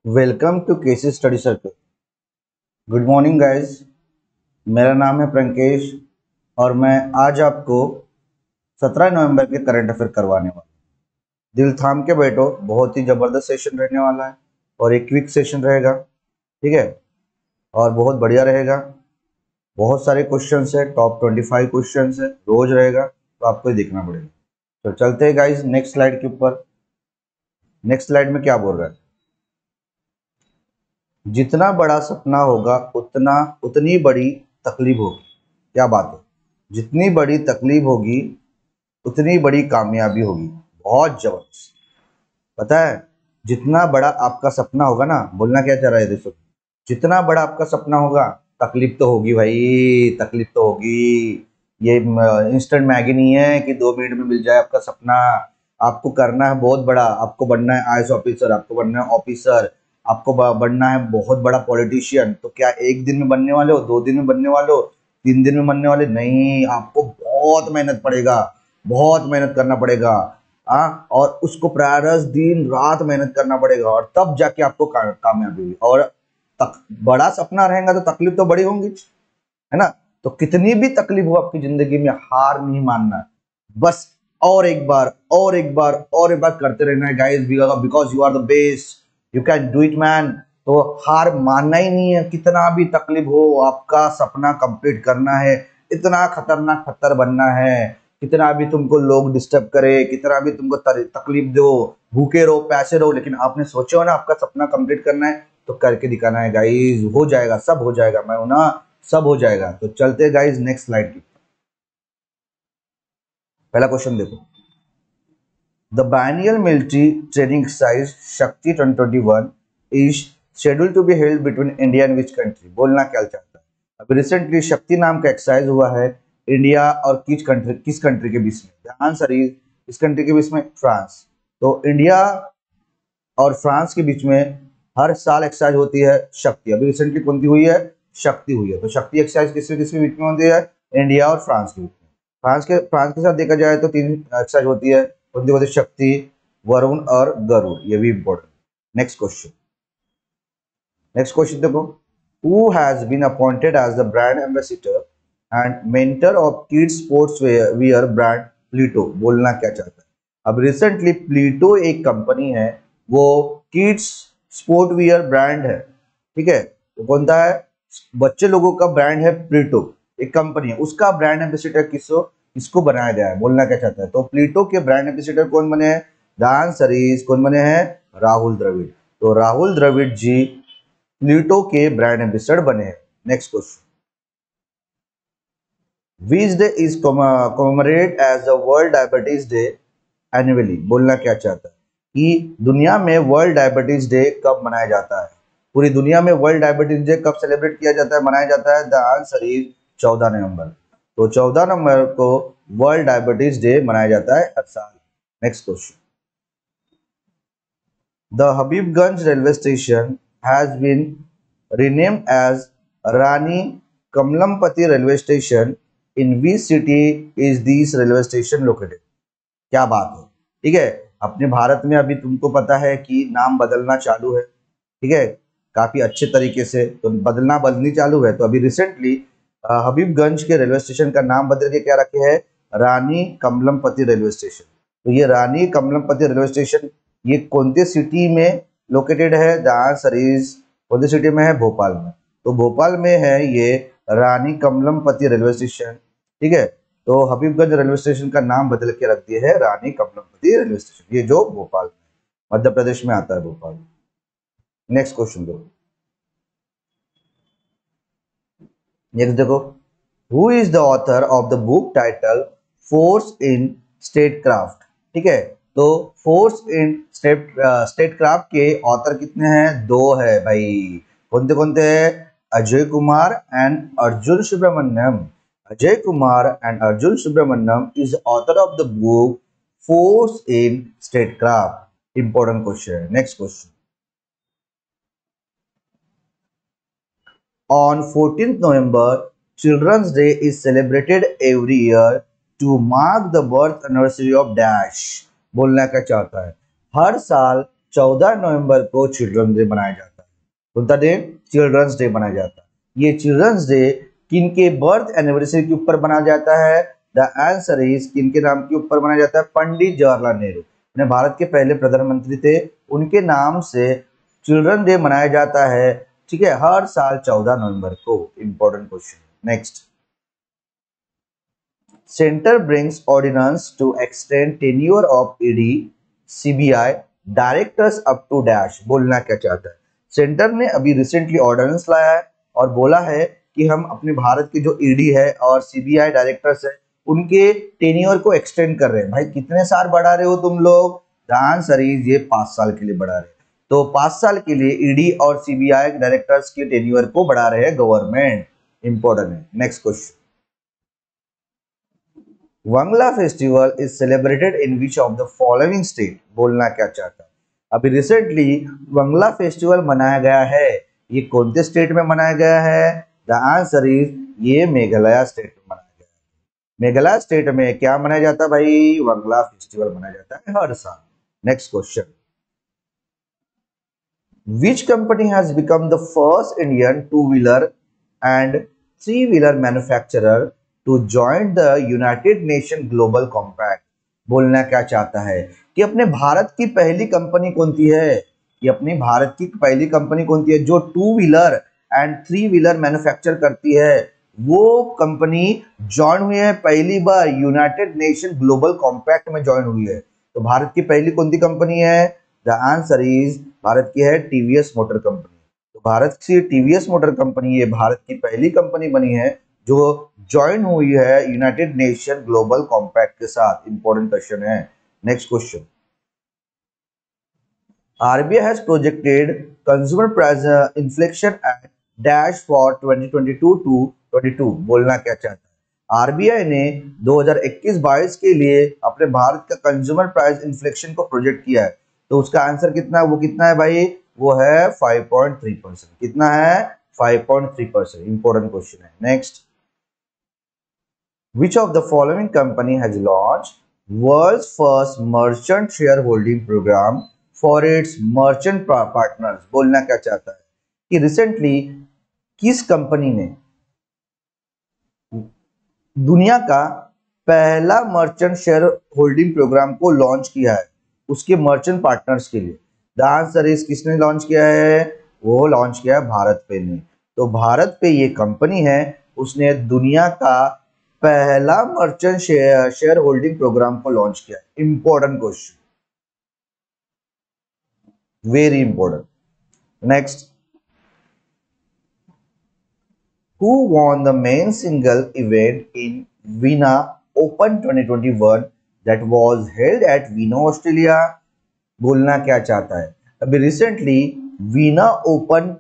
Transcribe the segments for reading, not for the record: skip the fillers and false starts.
Welcome to KC study circle. Good morning guys. मेरा नाम है प्रंकेश और मैं आज आपको 17 नवंबर के करंट अफेयर करवाने वाला हूँ। दिल थाम के बैठो, बहुत ही ज़बरदस्त सेशन रहने वाला है और एक क्विक सेशन रहेगा, ठीक है। और बहुत बढ़िया रहेगा। बहुत सारे क्वेश्चंस है, टॉप 25 क्वेश्चंस है, रोज रहेगा, तो आपको ही देखना पड़ेगा। तो चलते हैं गाइस नेक्स्ट स्लाइड के ऊपर। नेक्स्ट स्लाइड में क्या बोल रहा है? जितना बड़ा सपना होगा उतनी बड़ी तकलीफ होगी। क्या बात है? जितनी बड़ी तकलीफ होगी उतनी बड़ी कामयाबी होगी। बहुत जबरदस्त। पता है, जितना बड़ा आपका सपना होगा ना, बोलना क्या चाह रहा है दोस्तों, जितना बड़ा आपका सपना होगा तकलीफ तो होगी भाई, तकलीफ तो होगी। ये इंस्टेंट मैगी नहीं है कि 2 मिनट में मिल जाए आपका सपना। आपको करना है बहुत बड़ा, आपको बनना है आईएएस ऑफिसर, आपको बनना है ऑफिसर, आपको बनना है बहुत बड़ा पॉलिटिशियन। तो क्या एक दिन में बनने वाले हो, 2 दिन में बनने वाले हो, 3 दिन में बनने वाले नहीं, आपको बहुत मेहनत पड़ेगा, बहुत मेहनत करना पड़ेगा। हाँ, और उसको प्रयास दिन रात मेहनत करना पड़ेगा और तब जाके आपको कामयाबी होगी। और बड़ा सपना रहेगा तो तकलीफ तो बड़ी होंगी, है ना। तो कितनी भी तकलीफ हो आपकी जिंदगी में, हार नहीं मानना, बस और एक बार और एक बार और एक बार करते रहना है guys, because you are the best, you can do it man. तो हार मानना ही नहीं है, कितना भी तकलीफ हो आपका सपना कंप्लीट करना है। इतना खतरनाक पत्थर बनना है, कितना भी तुमको लोग डिस्टर्ब करे, कितना भी तुमको तकलीफ दो, भूखे रहो प्यासे रहो, लेकिन आपने सोचे हो ना आपका सपना कंप्लीट करना है तो करके दिखाना है गाइस। हो जाएगा, सब हो जाएगा, मैं हूं ना, सब हो जाएगा। तो चलते गाइस नेक्स्ट स्लाइड की। पहला क्वेश्चन देखो। The biennial military training exercise शक्ति 2021 is scheduled to be held between India and which country? बोलना क्या चाहता है? अभी रिसेंटली शक्ति नाम का एक्सरसाइज हुआ है इंडिया और किस कंट्री के बीच में? द आंसर इज, इस कंट्री के बीच में फ्रांस। तो इंडिया और फ्रांस के बीच में हर साल एक्सरसाइज होती है शक्ति। अभी रिसेंटली कौन सी हुई है? शक्ति हुई है। तो शक्ति एक्सरसाइज किसके किसके बीच में होती है? इंडिया और फ्रांस के बीच में। फ्रांस के साथ देखा जाए तो 3 एक्सरसाइज होती है, कौन सी होती है? शक्ति, वरुण और गरुड़। ये भी important. Next question. Next question देखो। Who has been appointed as the brand ambassador and mentor of kids sports wear brand Plito? बोलना क्या चाहता है? अब रिसेंटली प्लीटो एक कंपनी है, वो किड्स स्पोर्ट वियर ब्रांड है, ठीक है। तो कौन सा है? बच्चे लोगों का ब्रांड है प्लीटो, एक कंपनी है, उसका ब्रांड एम्बेसडर किसको बनाया गया है? बोलना क्या चाहता है? तो प्लीटो के ब्रांड एम्बेसडर कौन बने हैं? द आंसर इज, कौन बने हैं? राहुल द्रविड़। तो राहुल द्रविड़ जी प्लीटो के ब्रांड एम्बेसडर बने हैं। Next question. Which day is commemorate as the world diabetes day annually? बोलना क्या चाहता है कि दुनिया में वर्ल्ड डायबिटीज डे कब मनाया जाता है? पूरी दुनिया में वर्ल्ड डायबिटीज डे कब सेलिब्रेट किया जाता है, मनाया जाता है? द आंसर इज 14 नवंबर। तो 14 नवंबर को वर्ल्ड डायबिटीज डे मनाया जाता है हर साल। Next question. The Habibganj railway station has been renamed as Rani Kamlampati railway station. In which city is this railway station located? क्या बात है, ठीक है। अपने भारत में अभी तुमको पता है कि नाम बदलना चालू है, ठीक है, काफी अच्छे तरीके से तो बदलनी चालू है। तो अभी रिसेंटली हबीबगंज के रेलवे स्टेशन का नाम बदल के क्या रखे है? रानी कमलमपति रेलवे स्टेशन। तो ये रानी कमलमपति रेलवे स्टेशन ये कौन सी सिटी में लोकेटेड है? द आंसर इज, कौन सी सिटी में है? भोपाल में। तो भोपाल में है ये रानी कमलमपति रेलवे स्टेशन, ठीक है। तो हबीबगंज रेलवे स्टेशन का नाम बदल के रख दिया है रानी कमलमपति रेलवे स्टेशन, ये जो भोपाल में, मध्य प्रदेश में आता है भोपाल। नेक्स्ट क्वेश्चन दो। नेक्स्ट देखो। Who is the author of the book title force in statecraft? ठीक है, तो फोर्स इन स्टेटक्राफ्ट के ऑथर कितने हैं? 2 है भाई। कौन थे हैं? Ajay Kumar and Arjun Subrahmanyam. Ajay Kumar and Arjun Subrahmanyam is author of the book force in statecraft. Important question. Next question. On 14th November, Children's Day is celebrated every year to mark the birth anniversary of Dash. बोलना क्या चाहता है? हर साल 14 नवंबर को चिल्ड्रंस डे मनाया जाता है। उनका डे चिल्ड्रंस डे मनाया जाता है। ये चिल्ड्रंस डे किनके बर्थ एनिवर्सरी के ऊपर मनाया जाता है? द आंसर इज किनके नाम के ऊपर मनाया जाता है? पंडित जवाहरलाल नेहरू, अपने भारत के पहले प्रधानमंत्री थे, उनके नाम से चिल्ड्रन डे मनाया जाता है। ठीक है, हर साल 14 नवंबर को। Important question. Next, centre brings ordinance to extend tenure of ED CBI directors up to dash. बोलना क्या चाहता है? सेंटर ने अभी रिसेंटली ऑर्डिनेंस लाया है और बोला है कि हम अपने भारत के जो ईडी है और सीबीआई डायरेक्टर्स है उनके टेन्योर को एक्सटेंड कर रहे हैं। भाई कितने साल बढ़ा रहे हो तुम लोग? द आंसर इज ये 5 साल के लिए बढ़ा रहे हैं। तो 5 साल के लिए ईडी और सीबीआई डायरेक्टर्स के टेन्योर को बढ़ा रहे हैं गवर्नमेंट। इंपॉर्टेंट है। Next question, Wangala festival is celebrated in which of the following state. बोलना क्या चाहता है? अभी रिसेंटली वांगला फेस्टिवल मनाया गया है, ये कौन से स्टेट में मनाया गया है? द आंसर इज ये मेघालय स्टेट में मनाया गया है। मेघालय स्टेट में क्या मनाया जाता है भाई? वांगला फेस्टिवल मनाया जाता है हर साल। Next question, which company has become the first Indian two-wheeler and three-wheeler manufacturer to join the United Nations Global Compact? बोलना क्या चाहता है कि अपने भारत की पहली कंपनी कौन सी है? कि अपनी भारत की पहली कंपनी कौन सी है जो two wheeler and three wheeler manufacture करती है? वो कंपनी ज्वाइन हुई है पहली बार यूनाइटेड नेशन ग्लोबल कॉम्पैक्ट में ज्वाइन हुई है। तो भारत की पहली कौन सी कंपनी है? द आंसर इज भारत की है टीवीएस मोटर कंपनी। तो भारत की टीवीएस मोटर कंपनी ये भारत की पहली कंपनी बनी है जो ज्वाइन हुई है यूनाइटेड नेशन ग्लोबल कॉम्पैक्ट के साथ। इंपॉर्टेंट क्वेश्चन है। Next question, RBI has projected consumer price inflation at dash for 2022 to 22। बोलना क्या चाहता है? आरबीआई ने 2021-22 के लिए अपने भारत का कंज्यूमर प्राइस इन्फ्लेशन को प्रोजेक्ट किया है। तो उसका आंसर कितना है? वो कितना है भाई? वो है 5.3%। कितना है? 5.3%। इंपॉर्टेंट क्वेश्चन है। Next, which of the following company has launched world's first merchant shareholding program for its merchant partners? बोलना क्या चाहता है कि रिसेंटली किस कंपनी ने दुनिया का पहला मर्चेंट शेयर होल्डिंग प्रोग्राम को लॉन्च किया है उसके मर्चेंट पार्टनर्स के लिए? द आंसर इज किसने लॉन्च किया है? वो लॉन्च किया है भारत पे ने। तो भारत पे ये कंपनी है, उसने दुनिया का पहला मर्चेंट शेयर होल्डिंग प्रोग्राम को लॉन्च किया। Important question, very important. Next, who won the main single event in Vienna Open 2021 that was held at Vienna, Australia? बोलना क्या चाहता है? अभी recently Veena open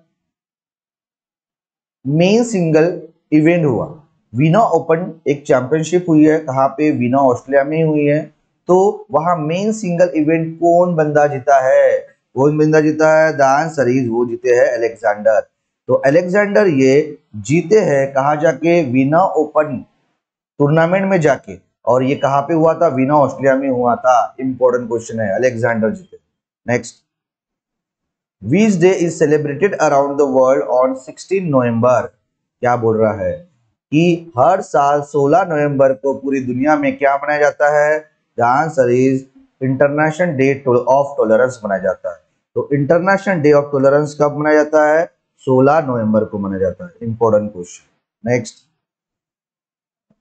men single event हुआ। वीना ओपन एक championship हुई है, कहाँ पे? वीना ऑस्ट्रेलिया में हुई है। तो वहां मेन सिंगल इवेंट कौन बंदा जीता है? कौन बंदा जीता है? द आंसर इज वो जीते हैं अलेक्जेंडर। तो अलेक्जेंडर ये जीते हैं कहाँ जाके? वीना ओपन टूर्नामेंट में जाके। और ये कहाँ पे हुआ था? वीना ऑस्ट्रेलिया में हुआ था। इंपॉर्टेंट क्वेश्चन है। अलेक्जेंडर जीते। Next, Which day is celebrated around the world on 16 नवंबर? क्या बोल रहा है कि हर साल 16 नवंबर को पूरी दुनिया में क्या मनाया जाता है? The answer is international day of tolerance मनाया जाता है। तो इंटरनेशनल डे ऑफ टॉलरेंस कब मनाया जाता है? 16 नवंबर को मनाया जाता है। Important question. Next,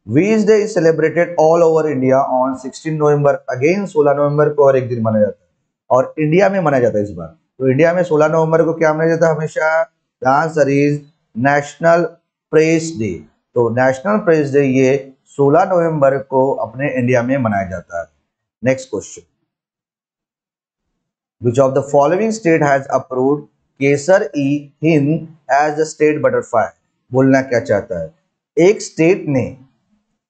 Which day is celebrated all over India on 16 November? Again 16 नवंबर को और एक दिन मनाया जाता है और इंडिया में मनाया जाता है इस बार। तो इंडिया में 16 नवंबर को क्या मनाया जाता है हमेशा? The answer is national press day. तो नेशनल प्रेस डे ये 16 नवंबर को अपने इंडिया में मनाया जाता है। Next question, which of the following state has approved Kaiser E Hind as a state butterfly? बोलना क्या चाहता है? एक स्टेट ने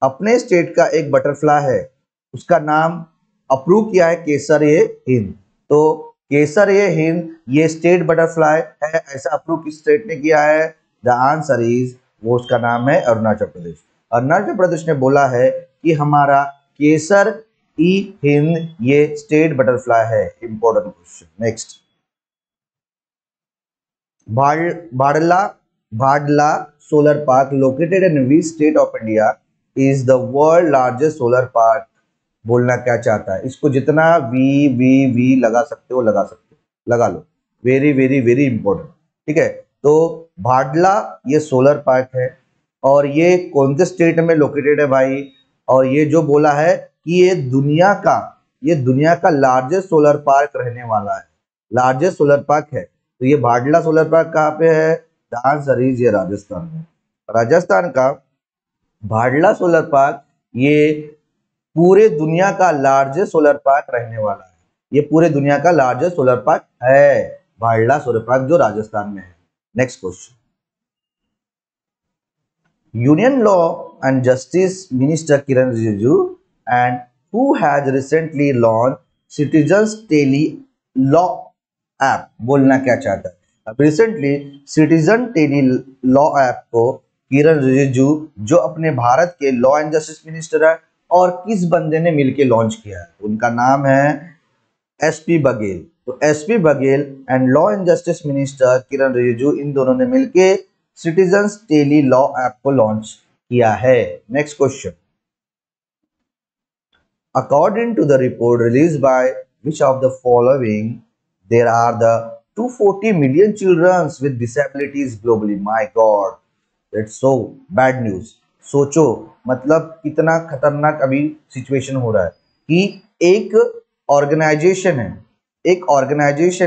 अपने स्टेट का एक बटरफ्लाई है उसका नाम अप्रूव किया है केसर ए हिंद। तो केसर ए हिंद ये स्टेट बटरफ्लाई है, ऐसा अप्रूव किस स्टेट ने किया है? द आंसर इज वो उसका नाम है अरुणाचल प्रदेश। अरुणाचल प्रदेश ने बोला है कि हमारा केसर ई हिंद ये स्टेट बटरफ्लाई है। Important question. Next, Bhadla Bhadla solar park located in which state of India is the world largest solar park. बोलना क्या चाहता है, इसको जितना वी वी वी लगा सकते हो लगा सकते हो, लगा लो। Very very very important. ठीक है, तो भाडला ये सोलर पार्क है और ये कौन से स्टेट में लोकेटेड है भाई, और ये जो बोला है कि ये दुनिया का लार्जेस्ट सोलर पार्क रहने वाला है, लार्जेस्ट सोलर पार्क है। तो ये भाडला सोलर पार्क कहाँ पे है? द आंसर इज ये राजस्थान में। राजस्थान का भाडला सोलर पार्क ये पूरे दुनिया का लार्जेस्ट सोलर पार्क रहने वाला है। ये पूरे दुनिया का लार्जेस्ट सोलर पार्क है, भाडला सोलर पार्क जो राजस्थान में है। Next question, union law and justice minister Kiren Rijiju and who has recently launch citizens tele law app. बोलना क्या चाहता है? अब recently citizen tele law app को किरण रिजिजू जो अपने भारत के लॉ एंड जस्टिस मिनिस्टर है और किस बंदे ने मिलके लॉन्च किया है, उनका नाम है एसपी बघेल। तो SP Baghel and law and justice minister Kiren Rijiju, इन दोनों ने मिलके सिटीजन्स टेली लॉ ऐप को लॉन्च किया है। Next question, according to the report release by which of the following there are the 240 million children with disabilities globally। My God, that's so bad news। सोचो मतलब कितना खतरनाक अभी situation हो रहा है कि एक ऑर्गेनाइजेशन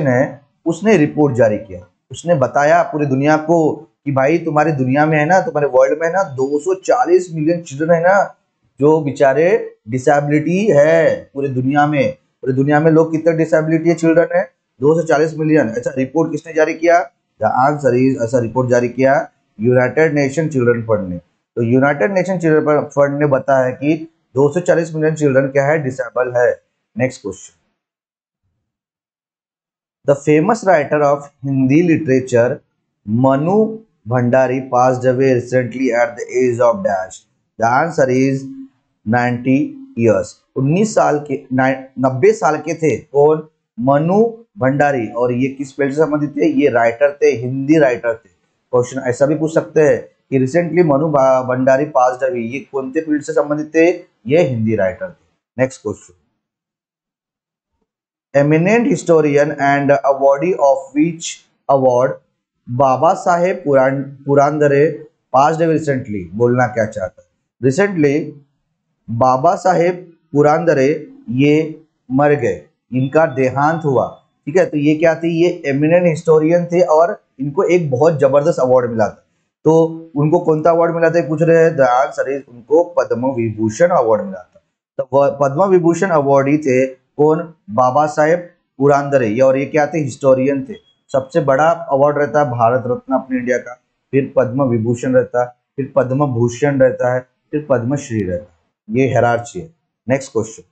है, उसने रिपोर्ट जारी किया, उसने बताया पूरी दुनिया को कि भाई तुम्हारी दुनिया में है ना, तुम्हारे वर्ल्ड में है ना 240 मिलियन चिल्ड्रन है ना जो बेचारे डिसेबिलिटी है पूरी दुनिया में लोग कितने डिसेबिलिटी है चिल्ड्रन है 240 मिलियन। ऐसा रिपोर्ट किसने जारी किया? द आंसर इज, ऐसा रिपोर्ट जारी किया यूनाइटेड नेशन चिल्ड्रन फंड ने। तो यूनाइटेड नेशन चिल्ड्रन फंड ने बताया कि 240 मिलियन चिल्ड्रन क्या है? डिसेबल है। Next question, the famous writer of Hindi literature Mannu Bhandari passed away recently at the age of dash. The answer is 90 years. 90 साल के थे। कौन? मनु भंडारी। और ये किस फील्ड से संबंधित थे? ये राइटर थे, हिंदी राइटर थे। क्वेश्चन ऐसा भी पूछ सकते हैं कि recently Manu Bhandari passed away, ये कौन से फील्ड से संबंधित थे? ये हिंदी राइटर थे। Next question, eminent historian and awardee of which award Baba Saheb Purandare passed away recently. बोलना क्या चाहता है? रिसेंटली बाबा साहेब पुरांदरे ये मर गए, इनका देहांत हुआ। ठीक है, तो ये क्या थे? ये एमिनेंट हिस्टोरियन थे और इनको एक बहुत जबरदस्त अवार्ड मिला था। तो उनको कौन सा अवार्ड मिला था पूछ रहे हैं? द आंसर इज, उनको पद्म विभूषण अवार्ड मिला था। तो पद्म विभूषण अवार्डी थे कौन? बाबा साहेब पुरांदरे। और ये क्या थे? हिस्टोरियन थे। सबसे बड़ा अवार्ड रहता है भारत रत्न अपने इंडिया का, फिर पद्म विभूषण रहता है, फिर पद्म भूषण रहता है, फिर पद्मश्री रहता है। ये हायरार्की है। Next question,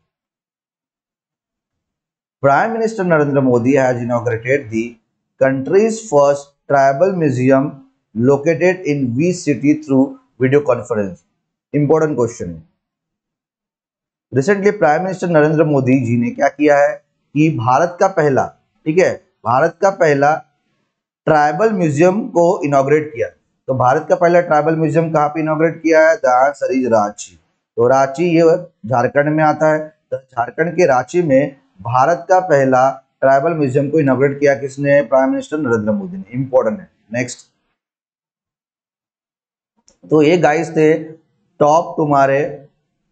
Prime Minister Narendra Modi has inaugurated the country's first tribal museum located in which city through video conference? Important question है। Recently prime minister Narendra Modi ji ने क्या किया है कि भारत का पहला, ठीक है, भारत का पहला ट्राइबल म्यूजियम को इनॉग्रेट किया। तो भारत का पहला ट्राइबल म्यूजियम कहाँ पे इनॉग्रेट किया है? The answer is Ranchi. तो रांची ये झारखंड में आता है। तो झारखंड के रांची में भारत का पहला ट्राइबल म्यूजियम को इनॉग्रेट किया किसने? प्राइम मिनिस्टर नरेंद्र मोदी ने। इंपॉर्टेंट है। नेक्स्ट, तो ये गाइस थे टॉप तुम्हारे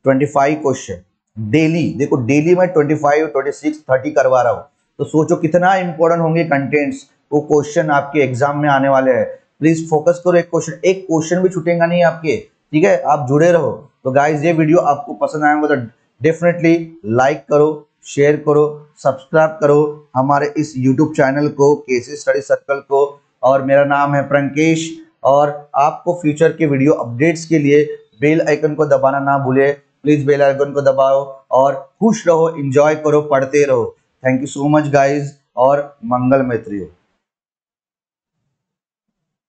25 क्वेश्चन डेली। देखो डेली में 25, 26, 30 करवा रहा हूं, तो सोचो कितना इंपॉर्टेंट होंगे कंटेंट्स, वो क्वेश्चन आपके एग्जाम में आने वाले हैं। प्लीज फोकस करो, एक क्वेश्चन भी छूटेगा नहीं आपके। ठीक है, आप जुड़े रहो। तो गाइस ये वीडियो आपको पसंद आएगा तो डेफिनेटली लाइक करो, शेयर करो, सब्सक्राइब करो हमारे इस YouTube चैनल को, केसी स्टडी सर्कल को। और मेरा नाम है प्रंकेश। और आपको फ्यूचर के वीडियो अपडेट्स के लिए बेल आइकन को दबाना ना भूले। प्लीज बेल आइकन को दबाओ और खुश रहो, एंजॉय करो, पढ़ते रहो। Thank you so much guys और मंगल मैत्री हो।